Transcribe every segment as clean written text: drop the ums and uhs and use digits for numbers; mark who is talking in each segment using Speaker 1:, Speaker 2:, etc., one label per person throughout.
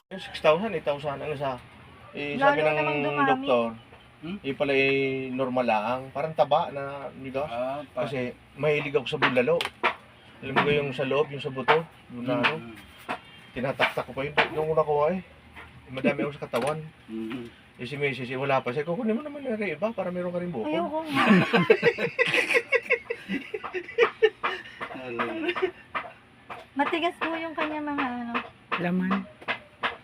Speaker 1: Yung 6,000, 8,000 ang isa. Eh,
Speaker 2: Lalo
Speaker 1: sabi
Speaker 2: namang
Speaker 1: ng
Speaker 2: dumami.
Speaker 1: doktor, pala normal lang. Parang taba na bigas. Kasi mahilig ako sa bulalo. Alam mo yung sa loob, yung sa buto. Yung na ano, tinataktak ko pa yun. Yung nakuha eh. Madami ako sa katawan. Eh si Mrs. Wala pa siya. Kukunin mo naman yung iba para meron ka rin buko.
Speaker 2: Ayoko nga. Matigas po yung kanya mga ano.
Speaker 3: Laman.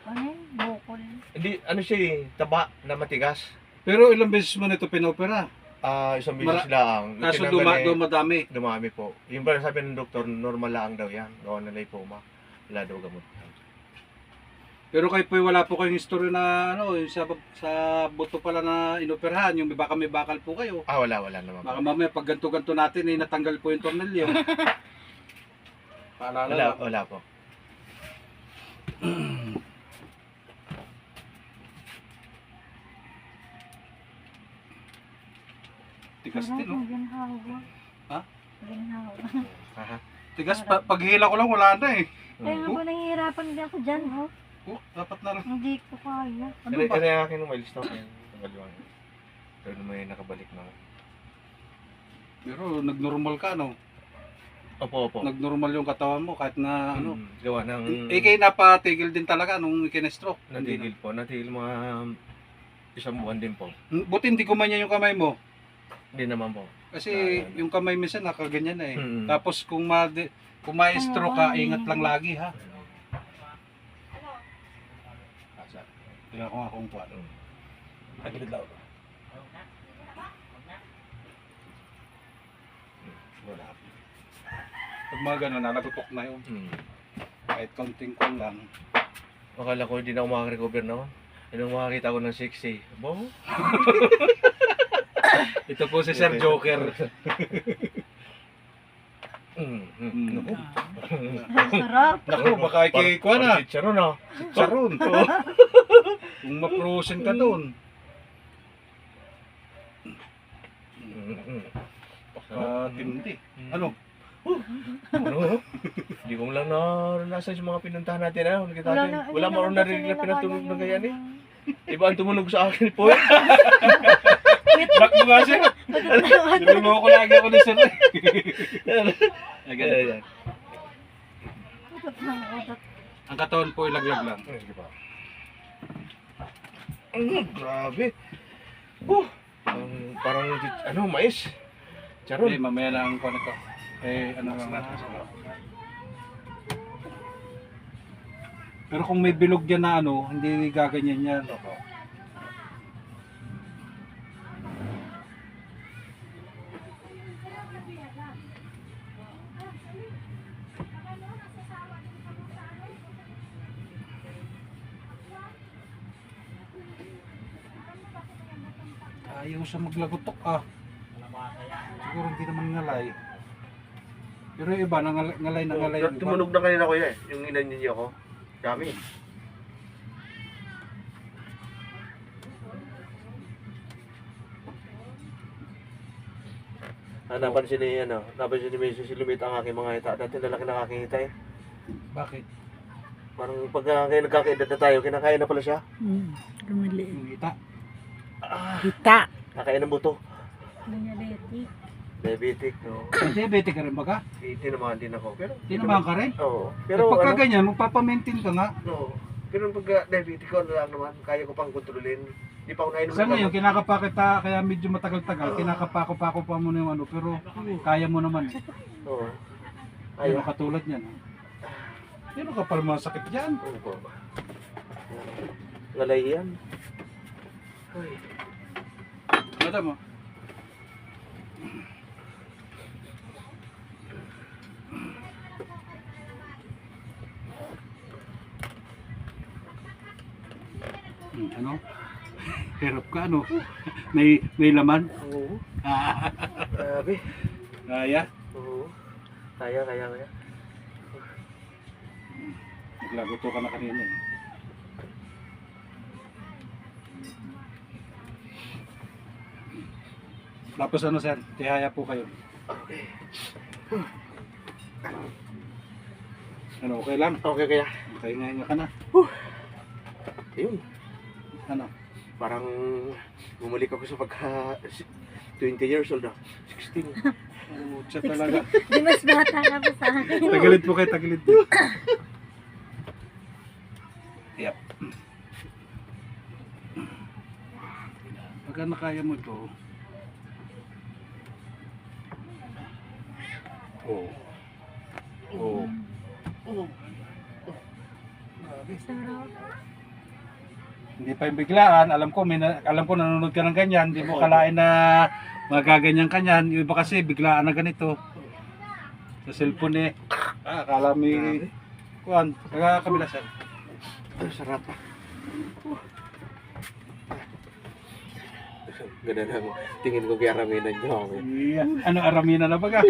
Speaker 2: Ano yun? Bukol.
Speaker 1: Hindi, ano siya eh, taba na matigas.
Speaker 4: Pero ilang beses mo nito pinopera?
Speaker 1: Isang bisis lang.
Speaker 4: Kaso dumadami.
Speaker 1: Dumami po. Yung pala sabi ng doktor, normal lang daw yan. Gawa na lipoma. Wala daw gamot.
Speaker 4: Pero kayo po wala po kayong history na ano, yung sa buto pala na inoperahan, yung baka may bakal po kayo.
Speaker 1: Wala naman.
Speaker 4: Baka mamaya pag ganto-ganto natin eh natanggal po yung tornilyo. Paalala.
Speaker 1: Wala po.
Speaker 4: Tigas din, no?
Speaker 2: Ginhawa.
Speaker 4: Ha?
Speaker 2: Ginhawa.
Speaker 1: Aha.
Speaker 4: Tigas, paghihila ko lang wala na eh.
Speaker 2: Kaya nga po nahihirapan din ako dyan, oh.
Speaker 4: Dapat na lang.
Speaker 2: Hindi ko kaya.
Speaker 4: Ano ba?
Speaker 1: Kaya akin ng miles na yan. Tagaliwan. Pero may nakabalik na.
Speaker 4: Pero nagnormal ka, no?
Speaker 1: Opo.
Speaker 4: Nagnormal yung katawan mo kahit na ano.
Speaker 1: Gawa ng...
Speaker 4: kayo napatigil din talaga nung ikinestroke.
Speaker 1: Natigil po. Natigil mga isang buwan din po.
Speaker 4: Buti hindi kumanya yung kamay mo.
Speaker 1: Hindi naman po.
Speaker 4: Kasi yung kamay minsan nakaganyan na eh.
Speaker 1: Mm.
Speaker 4: Tapos kung ma-stroke ka, ingat lang lagi ha. Tingnan ko nga kung paano. Agilid lang.
Speaker 1: Wala.
Speaker 4: Pag mga gano'n, nalagutok na yun. Kahit counting ko lang.
Speaker 1: Akala ko hindi na ako makaka-recover na. Nung makakita ko ng 60. Bo?
Speaker 4: Ito po si Sir Joker.
Speaker 1: Naku.
Speaker 2: Sarap.
Speaker 4: Naku, baka ikikuha na.
Speaker 1: Chicharon na.
Speaker 4: Saron. Kung ma-frozen ka doon. Tindi. Ano?
Speaker 1: Ano? Hindi ko lang naranasan yung mga pinuntahan natin. Nakita natin. Wala mo rin narinig na pinatunog ng ganyan eh. Iba ang tumunog sa akin po.
Speaker 4: Black mo nga siya. Nilungo ko lagi ako ni Sir.
Speaker 1: Ayan.
Speaker 2: Utot ng utot.
Speaker 4: Ang katawan po ilaglag lang.
Speaker 1: Grabe. Parang mais. Charon.
Speaker 4: Mamaya na ang kuha nito. Ano lang natin sila. Pero kung may bilog dyan na ano, hindi gaganyan yan. Ayaw siya maglagotok Siguro hindi naman ngalay. Pero yung iba, ngalay yung iba.
Speaker 1: Tumunog na kanina ko eh. Yung inan niyo ako. Dami. Napansin ni Mrs. si Lumit ang aking mga hita. Dati lalaki ng aking hita eh.
Speaker 4: Bakit?
Speaker 1: Parang pag nagkakaedad na tayo, kinakain na pala siya.
Speaker 3: Lumili.
Speaker 4: Yung hita.
Speaker 3: Kita.
Speaker 1: Nakain ng buto.
Speaker 2: Diabetic.
Speaker 1: Diabetic, no?
Speaker 4: Diabetic ka rin ba ka?
Speaker 1: Hindi naman din ako. Pero,
Speaker 4: Tinamaan ka rin?
Speaker 1: Oo.
Speaker 4: Pero pagka ganyan, magpapamaintain ka nga.
Speaker 1: No. Pero pag diabetic ko, lang naman, kaya ko pang kontrolin. Hindi pa ako nainom.
Speaker 4: Sa ngayon, kinakapa kita, kaya medyo matagal-tagal, kinakapa-ko pa muna yung ano, pero kaya mo naman eh.
Speaker 1: Oo.
Speaker 4: Ayaw katulad niyan. Sino ka pala masakit dyan?
Speaker 1: Ano po ba? Ngalay yan. Ay.
Speaker 4: Madam mo. Ano? Hirap ka ano? May laman?
Speaker 1: Oo. Grabe.
Speaker 4: Kaya?
Speaker 1: Oo. Kaya.
Speaker 4: Naglagoto ka na kanina eh. Tapos ano sir? Tihaya po kayo.
Speaker 1: Okay.
Speaker 4: Ano, okay lang?
Speaker 1: Okay kaya.
Speaker 4: Okay, ngayon ka na.
Speaker 1: Ayun,
Speaker 4: Ano?
Speaker 1: parang bumalik ako sa pagka 20 years old ah. 16.
Speaker 4: Oh, siya talaga.
Speaker 2: Di mas bata ka pa sa akin.
Speaker 4: Tagilid po kayo, tagilid po. Yep. Pagka nakaya mo ito, oh. Oh. Oh.
Speaker 2: Sarap.
Speaker 4: Hindi pa yung biglaan, alam ko nanonood ka ng ganyan, hindi mo kalain na magaganyan kanyan. Yung iba kasi biglaan na ganito. Sa cellphone eh. Akala may kuan, kabila sir.
Speaker 1: Ang sarap. Ganda na tingin ko kay Araminan niyo.
Speaker 4: Yeah. Ano aramina na baga?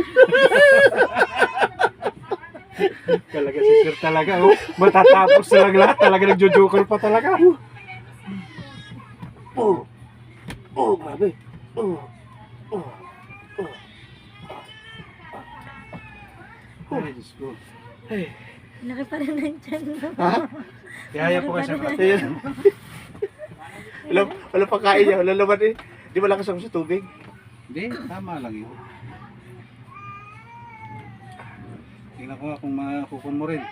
Speaker 4: Talaga si sir talaga, oh. Matatapos na lang lahat, talaga nagjujukol pa talaga.
Speaker 1: Oh! Oh, grabe! Oh! Oh! Oh!
Speaker 4: Ay, Diyos ko.
Speaker 1: Ay!
Speaker 2: Laki pa rin ng tiyan mo.
Speaker 1: Ha?
Speaker 4: Ihaya po kayo sir.
Speaker 1: Ayun. Wala pa kain niya, wala laman eh. Di ba lakas ako sa tubig?
Speaker 4: Hindi, tama lang yun. Tingnan ko nga kung makukun mo rin.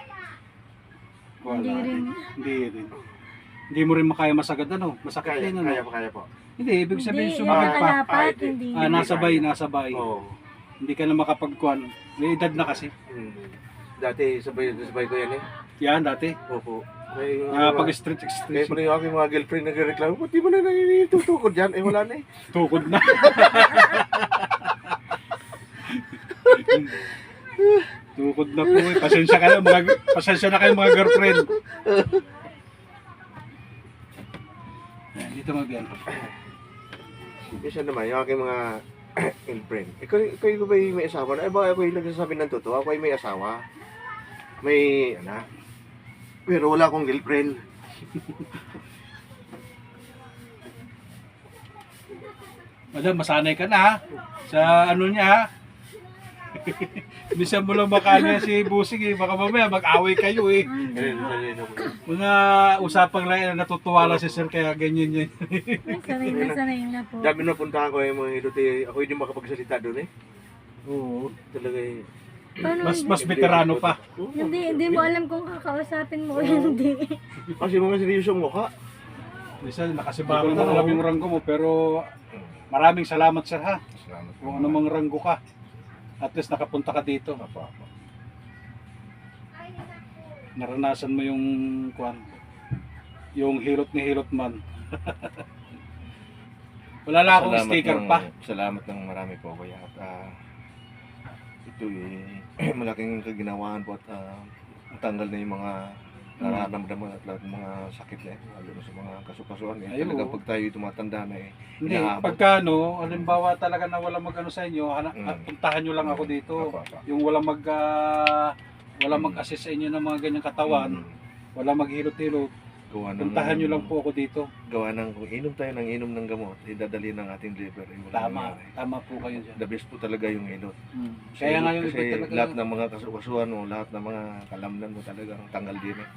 Speaker 2: Hindi rin.
Speaker 4: Hindi rin. Hindi mo rin makaya masagad ano, masakit
Speaker 1: Kaya,
Speaker 4: din ano.
Speaker 1: kaya po.
Speaker 4: Hindi, ibig sabihin
Speaker 2: Hindi,
Speaker 4: sumabay
Speaker 2: yung
Speaker 4: pa.
Speaker 2: nakalapat,
Speaker 1: Ah,
Speaker 2: hindi.
Speaker 4: Nasabay.
Speaker 1: Oo.
Speaker 4: Hindi ka na makapagkuhan. May edad na kasi.
Speaker 1: Dati sabay ko yan eh.
Speaker 4: Yan dati.
Speaker 1: Opo. May
Speaker 4: Pag street
Speaker 1: kaya
Speaker 4: extension.
Speaker 1: pala yung aking mga girlfriend nagreklamo, ba't di mo na nanitutukod dyan? Eh wala na eh.
Speaker 4: Tukod na. Tukod na po eh. Pasensya na kayo mga girlfriend. Yan, dito magyan.
Speaker 1: Isa naman, yung aking mga girlfriend. Ikaw ba yung may asawa na? Eh ba ako yung nagsasabi ng totoo? Ako yung may asawa. May, pero wala akong girlfriend.
Speaker 4: Madam, masanay ka na ha. Sa ano niya ha. Bisa mo lang makanya si Busing eh. Baka mamaya mag-away kayo eh. Mga usapang lang na natutuwa lang si Sir kaya ganyan yan.
Speaker 2: Sanay na po.
Speaker 1: Dami na puntahan ko yung mga hilot eh. Ako hindi makapagsalita doon eh.
Speaker 4: Oo.
Speaker 1: Talaga eh.
Speaker 2: Paano
Speaker 4: Mas veterano pa.
Speaker 2: Hindi mo alam kung kakausapin mo o hindi.
Speaker 1: Kasi mga seryoso ang mukha.
Speaker 4: Minsan nakasibaran na alam yung ranggo mo pero maraming salamat Sir ha.
Speaker 1: Salamat.
Speaker 4: Kung ano mang ranggo ka. At least nakapunta ka dito. Naranasan mo yung kuan. Yung hilot ni hilot man. Wala na akong sticker pa.
Speaker 1: Salamat ng marami po kuya. At ito eh, malaking kaginawaan po at tanggal na yung mga nararamdaman at lahat ng mga sakit na eh. Lalo na sa mga kasukasuan eh.
Speaker 4: Ayun,
Speaker 1: Talagang
Speaker 4: oo.
Speaker 1: pag tayo tumatanda na eh.
Speaker 4: Hindi,
Speaker 1: Inaabot.
Speaker 4: pagka no, halimbawa talaga na wala mag-ano sa inyo,
Speaker 1: Mm.
Speaker 4: puntahan nyo lang ako dito.
Speaker 1: Apa.
Speaker 4: Yung walang mag-assist sa inyo ng mga ganyang katawan, walang maghilot-hilot,
Speaker 1: Gawa ng,
Speaker 4: puntahan nyo lang po ako dito.
Speaker 1: Gawa ng kung inom tayo ng inom ng gamot, idadali ng ating liver. Eh, wala
Speaker 4: Tama,
Speaker 1: nangyari.
Speaker 4: tama po kayo dyan.
Speaker 1: The best po talaga yung hilot.
Speaker 4: Kaya nga yung
Speaker 1: kasi
Speaker 4: iba talaga.
Speaker 1: lahat ng mga kasukasuan mo, lahat ng mga kalamnan mo talaga tanggal din eh.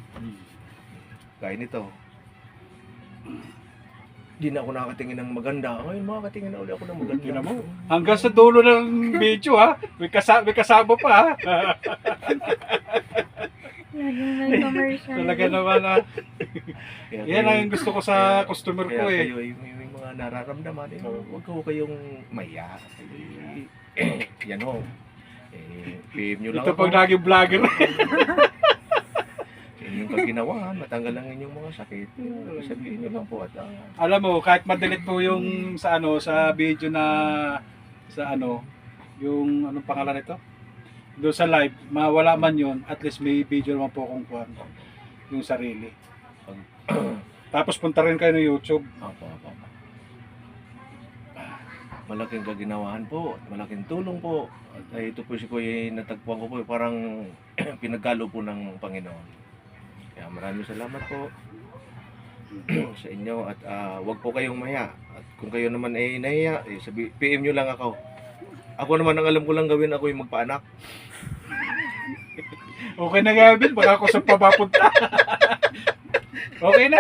Speaker 1: Kaya nito, di na ako nakakatingin ng maganda. Ngayon makakatingin na ulit ako ng maganda.
Speaker 4: Tingnan mo. Hanggang sa dulo ng video ha, may kasama pa ha.
Speaker 2: Laging may commercial.
Speaker 4: Talaga naman ha.
Speaker 1: Kaya
Speaker 4: Yan ang gusto ko sa customer ko
Speaker 1: kaya
Speaker 4: eh.
Speaker 1: kayo yung mga nararamdaman, eh, huwag ko kayong maya. Yan o. PM nyo lang
Speaker 4: Ito pag naging vlogger.
Speaker 1: Yung kaginawahan, matanggal lang inyong mga sakit. Sabihin nyo lang po at
Speaker 4: Alam mo, kahit ma-delete po yung sa sa video na sa yung anong pangalan nito? Doon sa live, mawala man yun, at least may video naman po kung kuhan yung sarili. Tapos punta rin kayo ng YouTube.
Speaker 1: Opo. Malaking kaginawahan po, malaking tulong po. At ito po si Kuya natagpuan ko po, parang pinagkalo po ng Panginoon. Kaya maraming salamat po sa inyo at wag po kayong maya. At kung kayo naman ay nahiya, PM nyo lang ako. Ako naman ang alam ko lang gawin, ako yung magpaanak.
Speaker 4: Okay na Gavin, baka ako sa papapunta. Okay na.